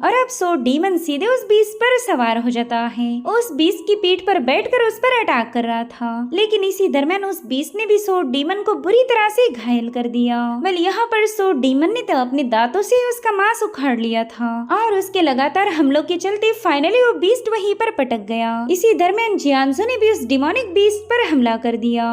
और अब सो डीमन सीधे उस बीस्ट पर सवार हो जाता है। उस बीस्ट की पीठ पर बैठकर उस पर अटैक कर रहा था, लेकिन इसी दरमियान उस बीस्ट ने भी सो डीमन को बुरी तरह से घायल कर दिया। वेल यहाँ पर सो डीमन ने तो अपने दांतों से उसका मांस उखाड़ लिया था और उसके लगातार हमलों के चलते फाइनली वो बीस्ट वहीं पर पटक गया। इसी दरमियान जियांजू ने भी उस डिमोनिक बीस्ट पर हमला कर दिया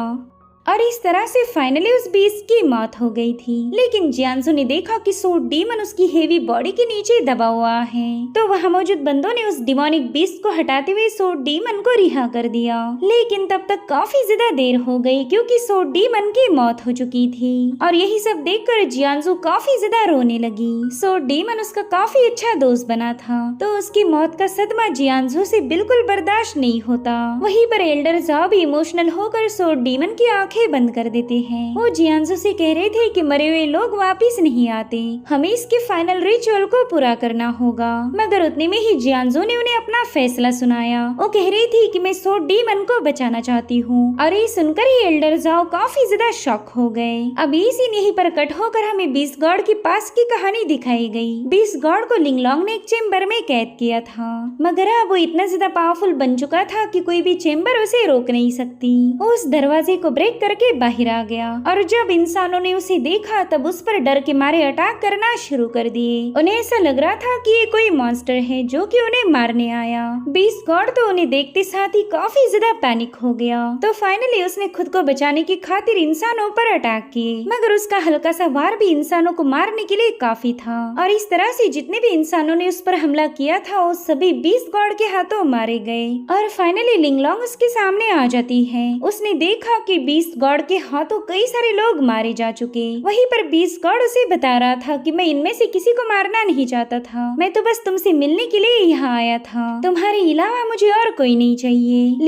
और इस तरह से फाइनली उस बीस्ट की मौत हो गई थी। लेकिन जियांजू ने देखा कि सो डीमन उसकी हेवी बॉडी के नीचे दबा हुआ है, तो वहाँ मौजूद बंदों ने उस डिमोनिक बीस्ट को हटाते हुए सो डीमन को रिहा कर दिया। लेकिन तब तक काफी ज्यादा देर हो गई क्योंकि सो डीमन की मौत हो चुकी थी और यही सब देखकर जियांजू काफी ज्यादा रोने लगी। सो डीमन उसका काफी अच्छा दोस्त बना था, तो उसकी मौत का सदमा जियांजू से बिल्कुल बर्दाश्त नहीं होता। वहीं पर एल्डर जाओ भी इमोशनल होकर सो डीमन की आंखें बंद कर देते हैं। वो जियांजू से कह रहे थे कि मरे हुए लोग वापिस नहीं आते, हमें इसके फाइनल रिचुअल को पूरा करना होगा। मगर उतने में ही जियांजू ने उन्हें अपना फैसला सुनाया। वो कह रही थी कि मैं सो डीमन को बचाना चाहती हूँ और ये सुनकर ही एल्डर जाओ काफी ज्यादा शॉक हो गए। अब ये सीन यहीं पर कट होकर हमें बीस्ट गॉड के पास की कहानी दिखाई गई। बीस्ट गॉड को लिंगलोंग ने एक चेम्बर में कैद किया था, मगर अब वो इतना ज्यादा पावरफुल बन चुका था कि कोई भी चेम्बर उसे रोक नहीं सकती। उस दरवाजे को ब्रेक करके बाहर आ गया और जब इंसानों ने उसे देखा तब उस पर डर के मारे अटैक करना शुरू कर दिए। उन्हें ऐसा लग रहा था कि ये कोई मॉन्स्टर है जो कि उन्हें मारने आया। बीस्ट गॉड तो उन्हें देखते साथ ही काफी ज्यादा पैनिक हो गया, तो फाइनली उसने खुद को बचाने की खातिर इंसानों पर अटैक किए, मगर उसका हल्का सा वार भी इंसानों को मारने के लिए काफी था और इस तरह से जितने भी इंसानों ने उस पर हमला किया था वो सभी बीस्ट गॉड के हाथों मारे गए। और फाइनली लिंगलोंग उसके सामने आ जाती है। उसने देखा कि बीस्ट गॉड के हाथों कई सारे लोग मारे जा चुके। वहीं पर बीस्ट गॉड उसे बता रहा था कि मैं इनमें से किसी को मारना नहीं चाहता था, मैं तो बस तुमसे मिलने के लिए यहाँ आया था, तुम्हारे अलावा मुझे और कोई नहीं चाहिए।